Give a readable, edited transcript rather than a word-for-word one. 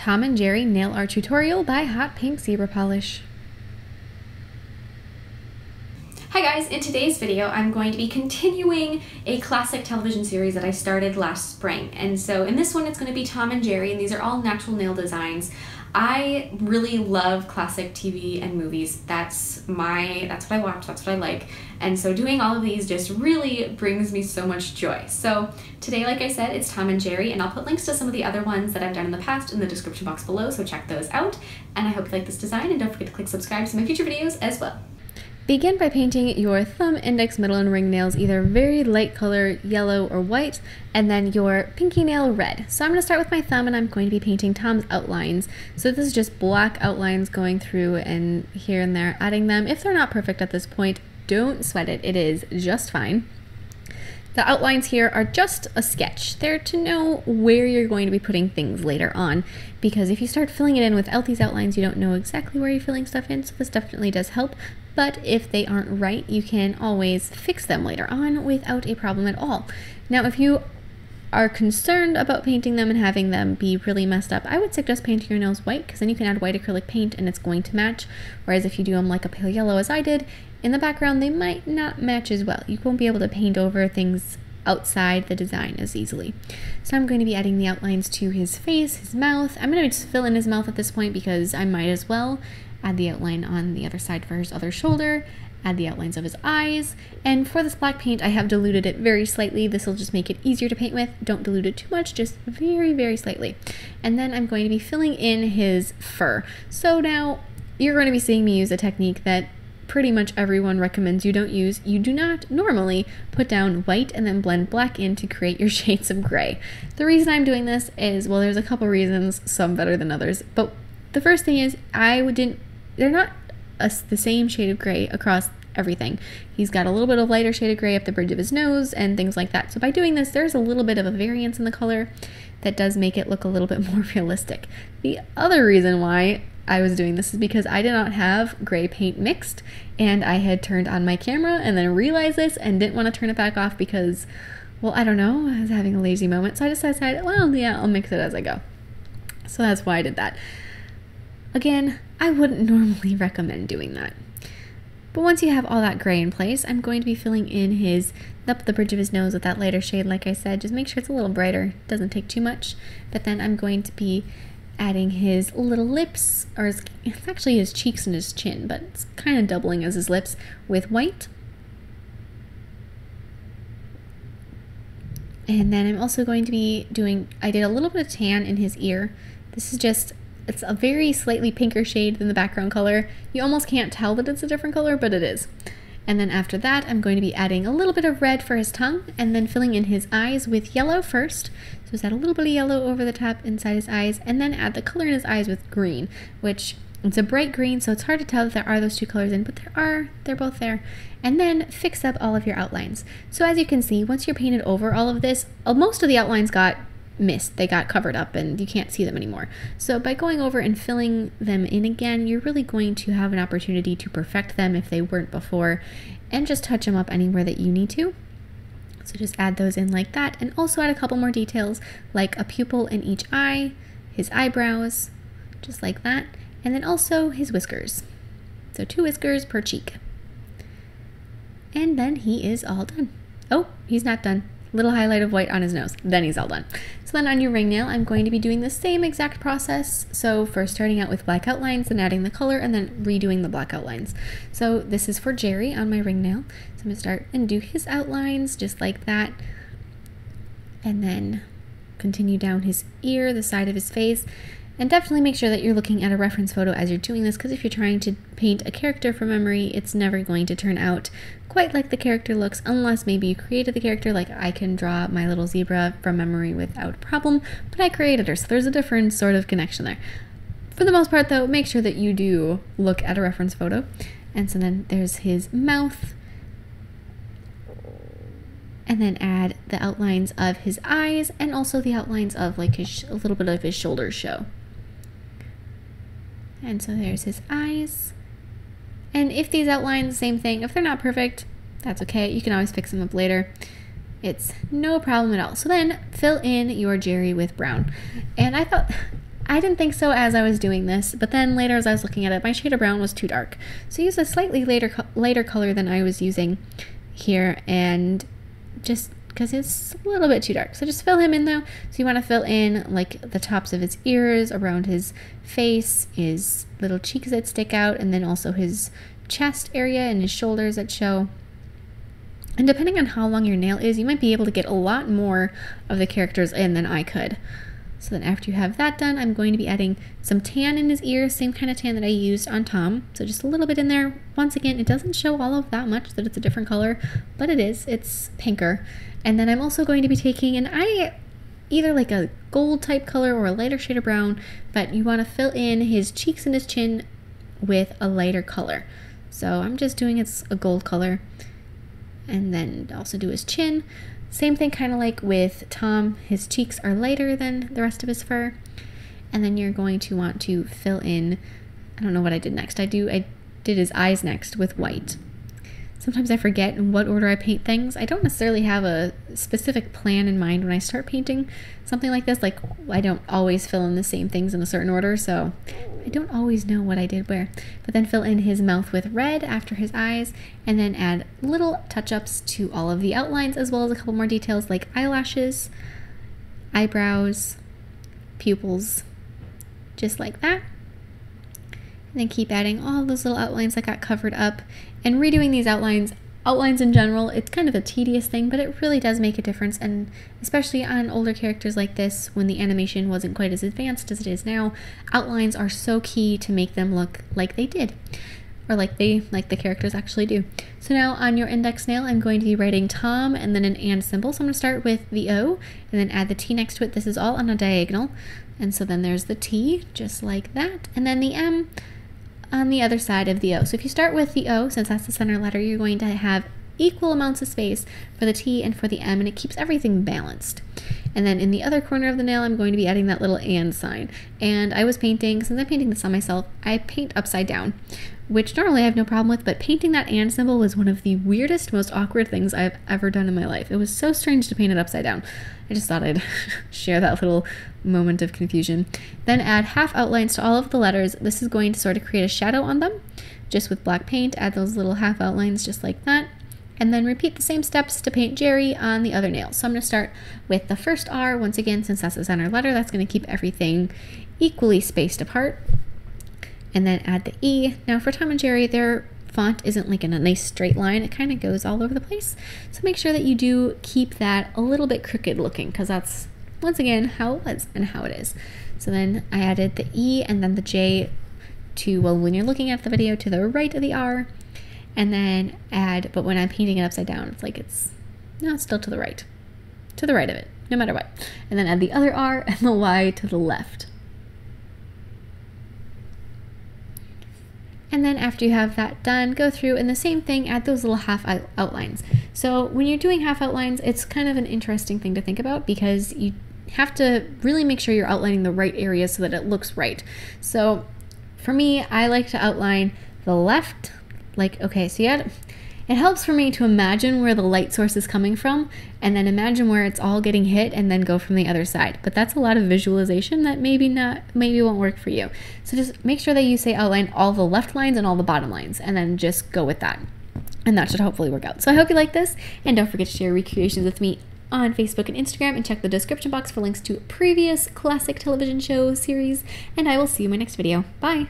Tom and Jerry Nail Art Tutorial by Hotpinkzebrapolish. Hi guys, in today's video I'm going to be continuing a classic television series that I started last spring. And so in this one it's going to be Tom and Jerry, and these are all natural nail designs. I really love classic TV and movies. That's what I watch, that's what I like. And so doing all of these just really brings me so much joy. So today, like I said, it's Tom and Jerry, and I'll put links to some of the other ones that I've done in the past in the description box below, so check those out. And I hope you like this design, and don't forget to click subscribe to my future videos as well. Begin by painting your thumb, index, middle, and ring nails either very light color, yellow or white, and then your pinky nail red. So I'm going to start with my thumb, and I'm going to be painting Tom's outlines. So this is just black outlines going through and here and there, adding them. If they're not perfect at this point, don't sweat it. It is just fine. The outlines here are just a sketch. They're to know where you're going to be putting things later on, because if you start filling it in without these outlines, you don't know exactly where you're filling stuff in, so this definitely does help. But if they aren't right, you can always fix them later on without a problem at all. Now, if you are concerned about painting them and having them be really messed up, I would suggest painting your nails white, because then you can add white acrylic paint and it's going to match. Whereas if you do them like a pale yellow as I did, in the background they might not match as well. You won't be able to paint over things outside the design as easily. So I'm going to be adding the outlines to his face, his mouth. I'm going to just fill in his mouth at this point because I might as well. Add the outline on the other side for his other shoulder, add the outlines of his eyes, and for this black paint I have diluted it very slightly. This will just make it easier to paint with. Don't dilute it too much, just very, very slightly. And then I'm going to be filling in his fur. So now you're going to be seeing me use a technique that pretty much everyone recommends you don't use. You do not normally put down white and then blend black in to create your shades of gray. The reason I'm doing this is, well, there's a couple reasons, some better than others, but the first thing is they're not the same shade of gray across everything. He's got a little bit of lighter shade of gray up the bridge of his nose and things like that. So by doing this, there's a little bit of a variance in the color that does make it look a little bit more realistic. The other reason why I was doing this is because I did not have gray paint mixed, and I had turned on my camera and then realized this and didn't want to turn it back off because, well, I don't know, I was having a lazy moment. So I just decided, well, yeah, I'll mix it as I go. So that's why I did that. Again, I wouldn't normally recommend doing that. But once you have all that gray in place, I'm going to be filling in up the bridge of his nose with that lighter shade, like I said. Just make sure it's a little brighter. It doesn't take too much. But then I'm going to be adding his little lips, or it's actually his cheeks and his chin, but it's kind of doubling as his lips, with white. And then I'm also going to be I did a little bit of tan in his ear. This is just, it's a very slightly pinker shade than the background color. You almost can't tell that it's a different color, but it is. And then after that, I'm going to be adding a little bit of red for his tongue, and then filling in his eyes with yellow first. So just add a little bit of yellow over the top inside his eyes, and then add the color in his eyes with green, which it's a bright green, so it's hard to tell that there are those two colors in, but they're both there. And then fix up all of your outlines. So as you can see, once you're painted over all of this, most of the outlines got missed. They got covered up and you can't see them anymore. So by going over and filling them in again, you're really going to have an opportunity to perfect them if they weren't before, and just touch them up anywhere that you need to. So just add those in like that, and also add a couple more details like a pupil in each eye, his eyebrows, just like that, and then also his whiskers. So 2 whiskers per cheek. And then he is all done. Oh, he's not done. Little highlight of white on his nose, then he's all done. So then on your ring nail, I'm going to be doing the same exact process. So first starting out with black outlines, then adding the color, and then redoing the black outlines. So this is for Jerry on my ring nail. So I'm gonna start and do his outlines just like that. And then continue down his ear, the side of his face. And definitely make sure that you're looking at a reference photo as you're doing this, because if you're trying to paint a character from memory, it's never going to turn out quite like the character looks, unless maybe you created the character. Like I can draw my little zebra from memory without a problem, but I created her, so there's a different sort of connection there. For the most part though, make sure that you do look at a reference photo. And so then there's his mouth, and then add the outlines of his eyes, and also the outlines of like a little bit of his shoulders show. And so there's his eyes. And if these outlines, same thing, if they're not perfect, that's okay. You can always fix them up later. It's no problem at all. So then fill in your Jerry with brown. And I thought I didn't think so as I was doing this, but then later as I was looking at it, my shade of brown was too dark. So I used a slightly lighter color than I was using here, and just because it's a little bit too dark. So just fill him in though. So you want to fill in like the tops of his ears, around his face, his little cheeks that stick out, and then also his chest area and his shoulders that show. And depending on how long your nail is, you might be able to get a lot more of the characters in than I could. So then after you have that done, I'm going to be adding some tan in his ears, same kind of tan that I used on Tom. So just a little bit in there. Once again, it doesn't show all of that much that it's a different color, but it is. It's pinker. And then I'm also going to be taking either like a gold type color or a lighter shade of brown, but you want to fill in his cheeks and his chin with a lighter color. So I'm just doing a gold color. And then also do his chin. Same thing kind of like with Tom, his cheeks are lighter than the rest of his fur. And then you're going to want to fill in, I don't know what I did next. I did his eyes next with white. Sometimes I forget in what order I paint things. I don't necessarily have a specific plan in mind when I start painting something like this. Like, I don't always fill in the same things in a certain order, so I don't always know what I did where. But then fill in his mouth with red after his eyes, and then add little touch-ups to all of the outlines, as well as a couple more details like eyelashes, eyebrows, pupils, just like that. And then keep adding all those little outlines that got covered up. And redoing these outlines in general, it's kind of a tedious thing, but it really does make a difference. And especially on older characters like this, when the animation wasn't quite as advanced as it is now, outlines are so key to make them look like they did, or like the characters actually do. So now on your index nail, I'm going to be writing Tom and then an and symbol. So I'm going to start with the O and then add the T next to it. This is all on a diagonal. And so then there's the T, just like that. And then the M on the other side of the O. So if you start with the O, since that's the center letter, you're going to have equal amounts of space for the T and for the M, and it keeps everything balanced. And then in the other corner of the nail, I'm going to be adding that little and sign. And I was painting, since I'm painting this on myself, I paint upside down, which normally I have no problem with, but painting that and symbol was one of the weirdest, most awkward things I've ever done in my life. It was so strange to paint it upside down. I just thought I'd share that little moment of confusion. Then add half outlines to all of the letters. This is going to sort of create a shadow on them, just with black paint. Add those little half outlines just like that. And then repeat the same steps to paint Jerry on the other nail. So I'm going to start with the first R. Once again, since that's the center letter, that's going to keep everything equally spaced apart. And then add the E. Now for Tom and Jerry, their font isn't like in a nice straight line. It kind of goes all over the place. So make sure that you do keep that a little bit crooked looking, because that's, once again, how it was and how it is. So then I added the E and then the J to, well, when you're looking at the video, to the right of the R. And then add, but when I'm painting it upside down, it's like it's still to the right of it, no matter what. And then add the other R and the Y to the left. And then after you have that done, go through and the same thing, add those little half outlines. So when you're doing half outlines, it's kind of an interesting thing to think about, because you have to really make sure you're outlining the right areas so that it looks right. So for me, I like to outline the left, like, okay, so it helps for me to imagine where the light source is coming from, and then imagine where it's all getting hit, and then go from the other side. But that's a lot of visualization that maybe won't work for you. So just make sure that you say outline all the left lines and all the bottom lines, and then just go with that. And that should hopefully work out. So I hope you like this, and don't forget to share recreations with me on Facebook and Instagram, and check the description box for links to previous classic television show series, and I will see you in my next video. Bye!